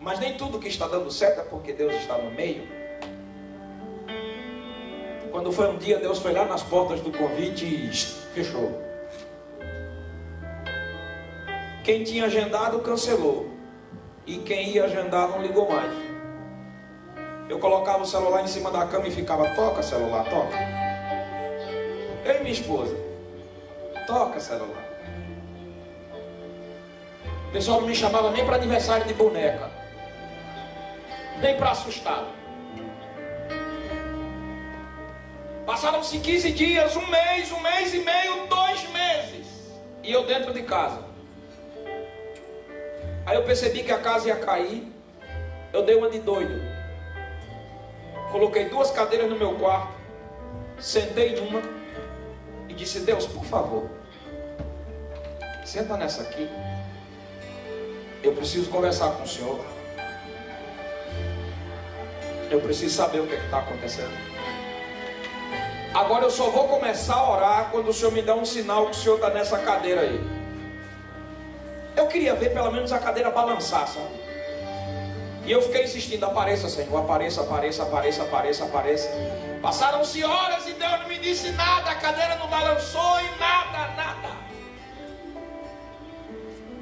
Mas nem tudo que está dando certo é porque Deus está no meio. Quando foi um dia, Deus foi lá nas portas do convite e fechou. Quem tinha agendado, cancelou. E quem ia agendar, não ligou mais. Eu colocava o celular em cima da cama e ficava, toca celular, toca. Eu e minha esposa, toca celular. O pessoal não me chamava nem para aniversário de boneca, nem para assustar. Passaram-se 15 dias, um mês e meio, 2 meses. E eu dentro de casa. Aí eu percebi que a casa ia cair. Eu dei uma de doido. Coloquei 2 cadeiras no meu quarto. Sentei numa e disse, Deus, por favor, senta nessa aqui. Eu preciso conversar com o Senhor. Eu preciso saber o que está acontecendo. Agora eu só vou começar a orar quando o Senhor me dá um sinal que o Senhor está nessa cadeira aí. Eu queria ver pelo menos a cadeira balançar, sabe? E eu fiquei insistindo, apareça, Senhor, apareça, apareça, apareça, apareça, apareça. Passaram-se horas e Deus não me disse nada, a cadeira não balançou e nada.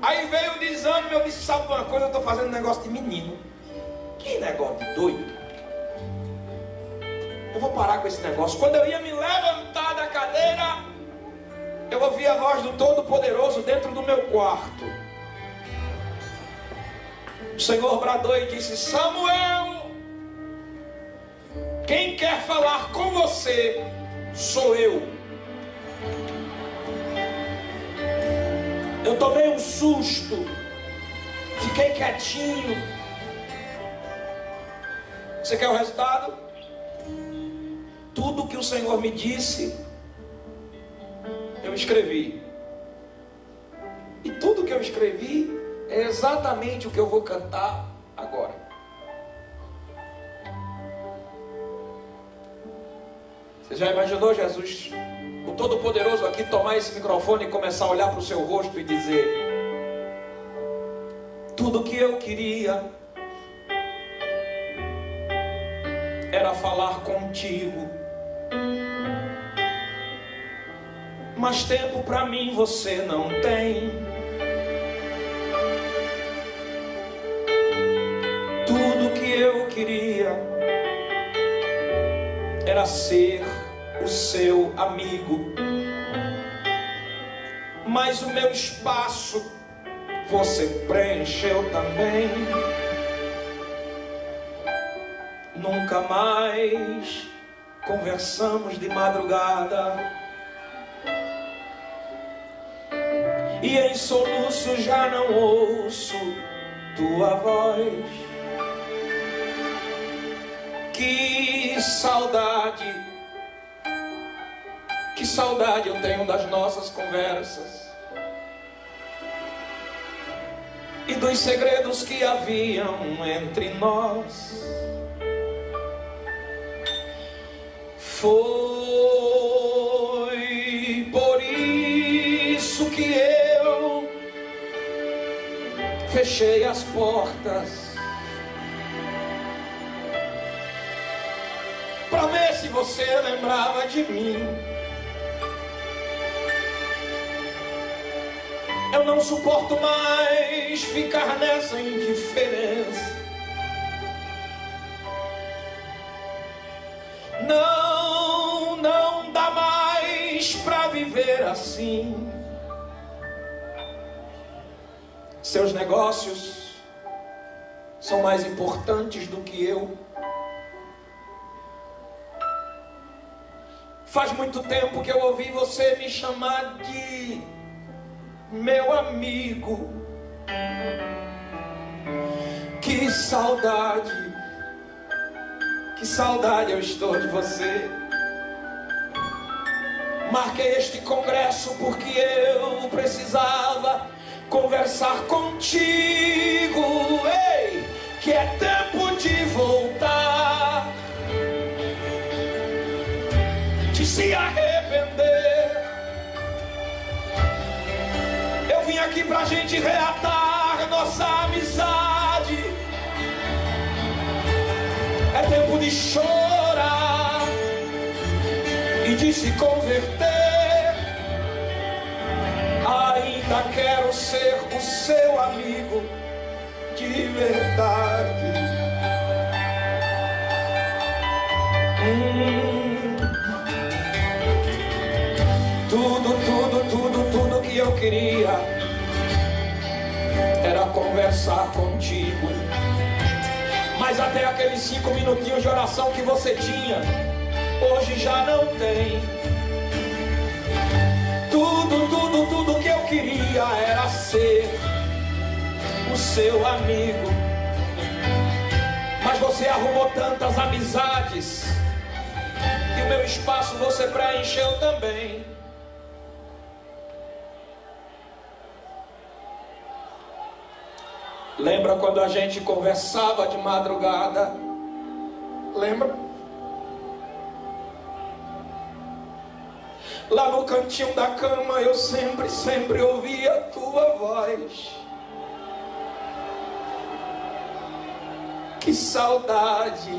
Aí veio o desânimo, eu disse, sabe uma coisa, eu estou fazendo um negócio de menino. Que negócio de doido. Eu vou parar com esse negócio. Quando eu ia me levantar da cadeira, eu ouvi a voz do Todo-Poderoso dentro do meu quarto. O Senhor bradou e disse, Samuel, quem quer falar com você sou eu. Eu tomei um susto, fiquei quietinho. Você quer o resultado? Tudo que o Senhor me disse, eu escrevi. E tudo que eu escrevi é exatamente o que eu vou cantar agora. Você já imaginou Jesus, o Todo-Poderoso aqui, tomar esse microfone e começar a olhar para o seu rosto e dizer, tudo que eu queria era falar contigo, mas tempo para mim você não tem. Tudo que eu queria era ser o seu amigo, mas o meu espaço você preencheu também. Nunca mais conversamos de madrugada, e em soluço já não ouço tua voz. Que saudade eu tenho das nossas conversas e dos segredos que haviam entre nós. Foi por isso fechei as portas para ver se você lembrava de mim. Eu não suporto mais ficar nessa indiferença. Não dá mais pra viver assim. Seus negócios são mais importantes do que eu. Faz muito tempo que eu ouvi você me chamar de meu amigo. Que saudade eu estou de você. Marquei este congresso porque eu precisava conversar contigo. Ei, que é tempo de voltar, de se arrepender. Eu vim aqui pra gente reatar nossa amizade. É tempo de chorar e de se converter. Ainda quero ser o seu amigo de verdade. Tudo que eu queria era conversar contigo. Mas até aqueles 5 minutinhos de oração que você tinha, hoje já não tem. Tudo que eu queria era ser o seu amigo. Mas você arrumou tantas amizades e o meu espaço você preencheu também. Lembra quando a gente conversava de madrugada? Lembra? Lá no cantinho da cama eu sempre ouvia a tua voz. Que saudade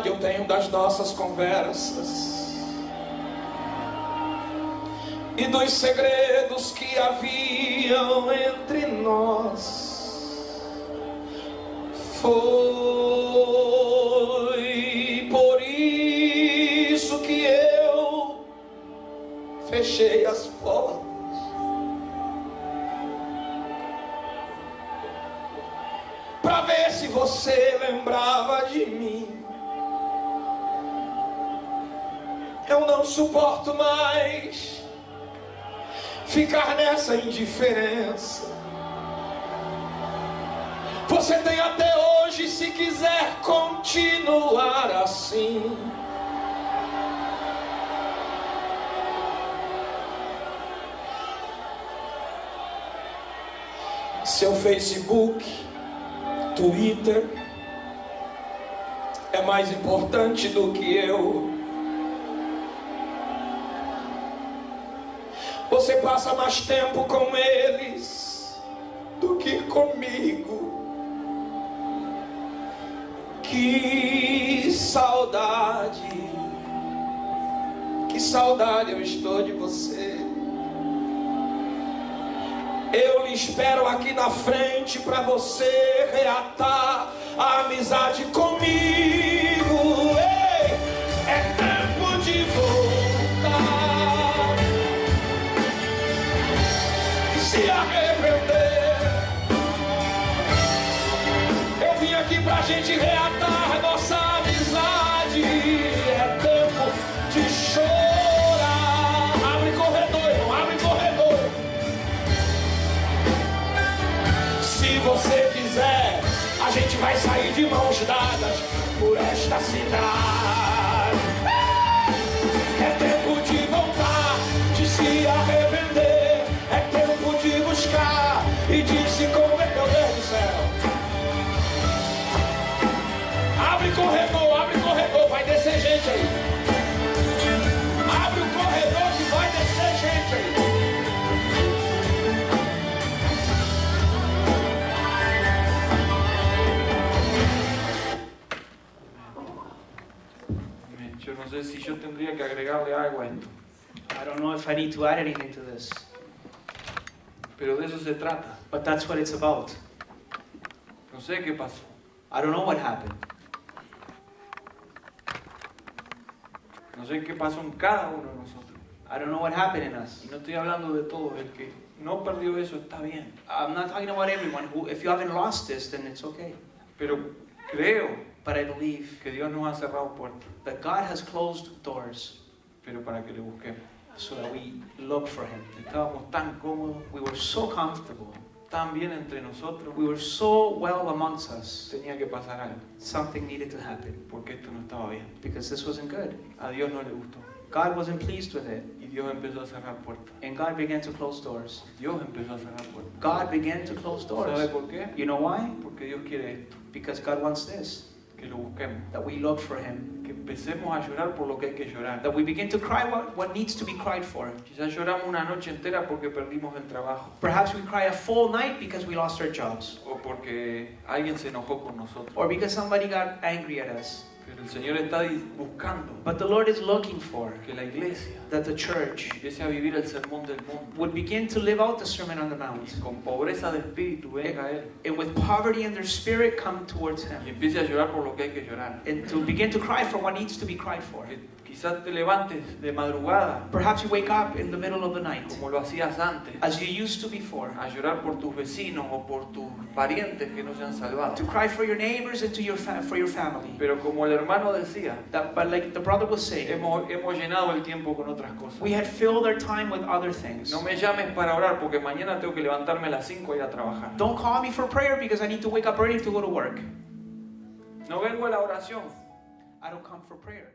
eu tenho das nossas conversas e dos segredos que haviam entre nós. Foi por isso que eu fechei as portas para ver se você lembrava de mim. Eu não suporto mais ficar nessa indiferença. Você tem até hoje, se quiser continuar assim. Seu Facebook, Twitter é mais importante do que eu. Você passa mais tempo com eles do que comigo. Que saudade eu estou de você. Eu lhe espero aqui na frente para você reatar a amizade comigo. Ei, é tempo de voltar e se arrepender. Eu vim aqui pra gente reatar nossa amizade. É tempo de chorar. Abre corredor, irmão, abre corredor. Se você quiser, a gente vai sair de mãos dadas por esta cidade. É tempo de voltar, de se arrepender. É tempo de buscar e de se converter. Meu Deus do céu. Abre corredor, vai descer gente aí. Abre o corredor que vai descer gente aí. Yo no sé si yo tendría que agregarle algo a esto, I don't know if I need to add anything to this, pero de eso se trata. but that's what it's about. No sé qué pasó. I don't know what happened. No sé qué pasó en cada uno de nosotros. I don't know what happened in us. Y no estoy hablando de todos. El que no perdió eso está bien. I'm not talking about everyone. Who, if you haven't lost this, then it's okay. Pero creo But I believe que Dios nos ha cerrado puertas, that God has closed doors pero para que le busquemos. so that we look for Him. Estábamos tan cómodos, We were so comfortable. tan bien entre nosotros. We were so well amongst us. Tenía que pasar algo, Something needed to happen porque esto no estaba bien. because this wasn't good. A Dios no le gustó. God wasn't pleased with it. Y Dios empezó a cerrar puertas. And God began to close doors. Dios empezó a cerrar puertas. God began to close ¿Sabe doors. por qué? You know why? Porque Dios quiere esto, Because God wants this. que lo busquemos. That we look for Him. Que empecemos a llorar por lo que hay que llorar. That we begin to cry what needs to be cried for. Quizás lloramos una noche entera porque perdimos el trabajo Perhaps we cry a full night because we lost our jobs. o porque alguien se enojó con nosotros. Or because somebody got angry at us. Pero el Señor está buscando But the Lord is looking for que la iglesia that the church empiece a vivir el sermón del mundo would begin to live out the Sermon on the Mount. y con pobreza de espíritu venga a Él And with poverty in their spirit come towards y Him. empiece a llorar por lo que hay que llorar. And to begin to cry for what needs to be cried for. Que quizás te levantes de madrugada Perhaps you wake up in the middle of the night, como lo hacías antes, as you used to before, a llorar por tus vecinos o por tus parientes que no se han salvado. to cry for your neighbors and to for your family. Pero como el hermano decía, But like the brother was saying, hemos llenado el tiempo con otras cosas. we had filled our time with other things. No me llames para orar porque mañana tengo que levantarme a las 5 y ir a trabajar. Don't call me for prayer because I need to wake up early to go to work. No vengo a la oración I don't come for prayer